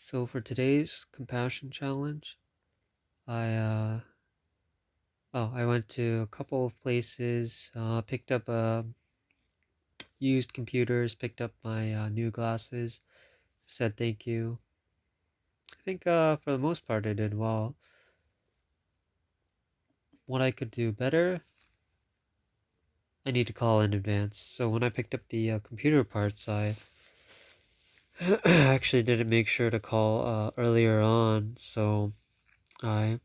So for today's compassion challenge, I I went to a couple of places, picked up used computers, picked up my new glasses, said thank you. I think for the most part I did well. What I could do better, I need to call in advance. So when I picked up the computer parts, I actually didn't make sure to call earlier on, so I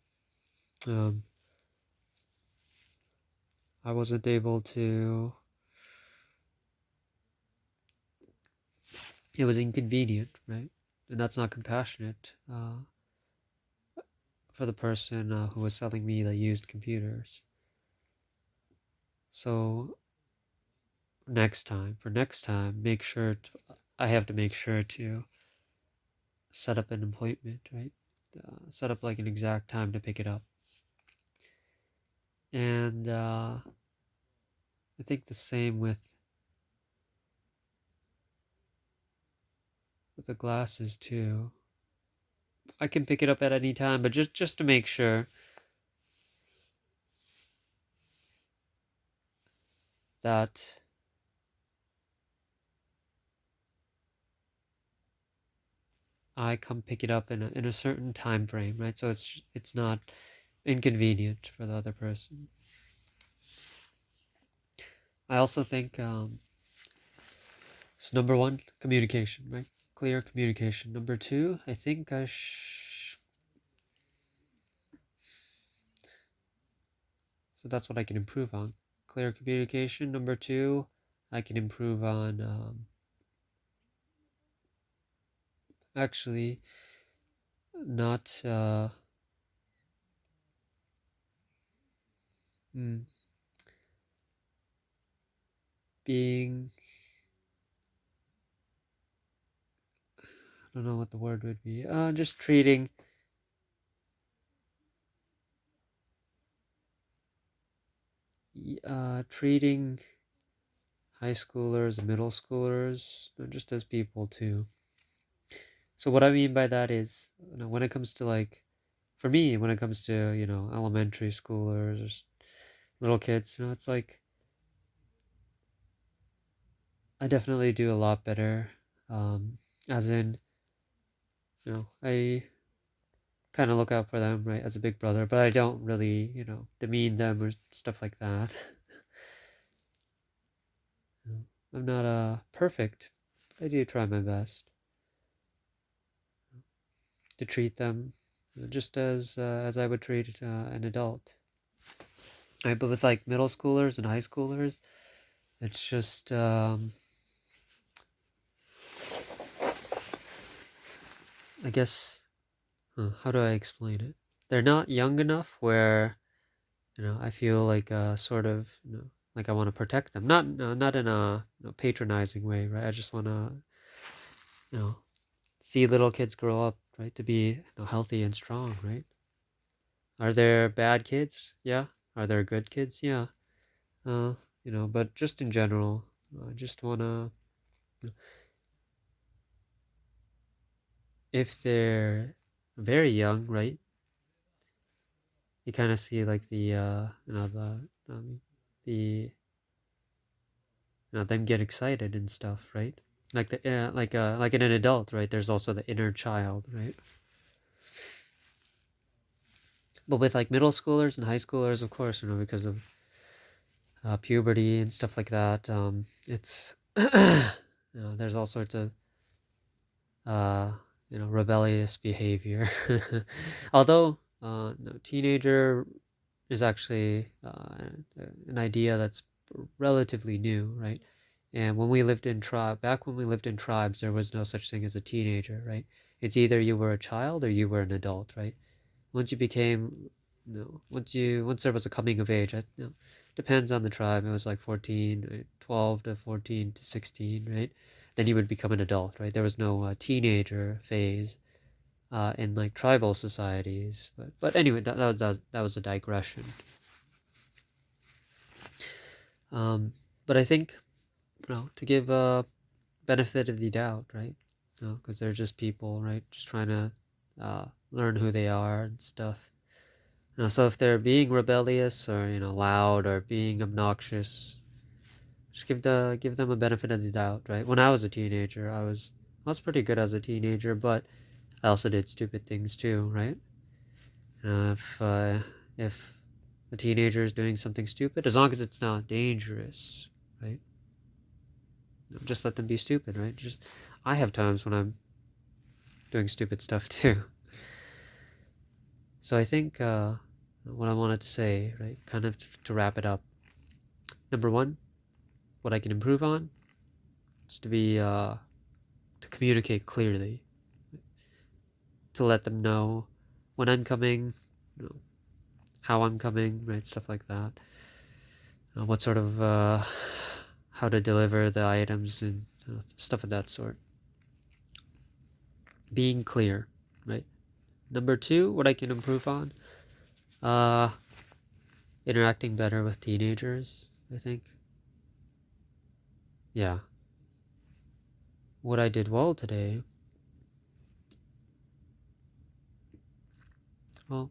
um, I wasn't able to. It was inconvenient, right? And that's not compassionate for the person who was selling me the used computers. So next time, I have to make sure to set up an appointment, right? Set up like an exact time to pick it up. And I think the same with the glasses too. I can pick it up at any time, but just to make sure that I come pick it up in a certain time frame, right? So it's not inconvenient for the other person. I also think so. Number one, communication, right? Clear communication. Number two, I think so that's what I can improve on. Clear communication. Number two, I can improve on actually not mm, being. I don't know what the word would be. Just treating high schoolers and middle schoolers just as people too. So what I mean by that is, when it comes to like, for me, when it comes to elementary schoolers or little kids, it's like I definitely do a lot better. As in, I kind of look out for them, right, as a big brother, but I don't really, demean them or stuff like that. You know, I'm not perfect. But I do try my best to treat them just as I would treat an adult. Right, but with like middle schoolers and high schoolers, it's just I guess how do I explain it? They're not young enough where I feel like sort of like I want to protect them. Not not in a patronizing way, right? I just want to you know see little kids grow up, right, to be healthy and strong, right? Are there bad kids? Yeah. Are there good kids? Yeah. Uh, but just in general, I just wanna if they're very young, right? You kind of see like the them get excited and stuff, right? Like the like in an adult, right? There's also the inner child, right? But with like middle schoolers and high schoolers, of course, because of puberty and stuff like that, it's there's all sorts of uh, rebellious behavior. Although no, teenager is actually an idea that's relatively new, right? And back when we lived in tribes, there was no such thing as a teenager, right? It's either you were a child or you were an adult, right? Once you became, once there was a coming of age, depends on the tribe. It was like 14, right? 12 to 14 to 16, right? Then you would become an adult, right? There was no teenager phase in like tribal societies. But anyway, that was a digression. Um, but I think to give a benefit of the doubt, right? because they're just people, right? Just trying to learn who they are and stuff. So if they're being rebellious or loud or being obnoxious, just give them a benefit of the doubt, right? When I was a teenager, I was pretty good as a teenager, but I also did stupid things too, right? If a teenager is doing something stupid, as long as it's not dangerous, right? Just let them be stupid, right? I have times when I'm doing stupid stuff too. So I think what I wanted to say, right, kind of to wrap it up. Number one, what I can improve on is to communicate clearly, to let them know when I'm coming, how I'm coming, right, stuff like that. What sort of how to deliver the items and stuff of that sort. Being clear, right? Number two, what I can improve on, uh, interacting better with teenagers, I think. Yeah. What I did well today, well,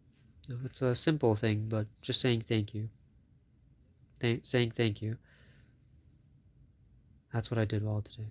it's a simple thing, but just saying thank you. Saying thank you. That's what I did well today.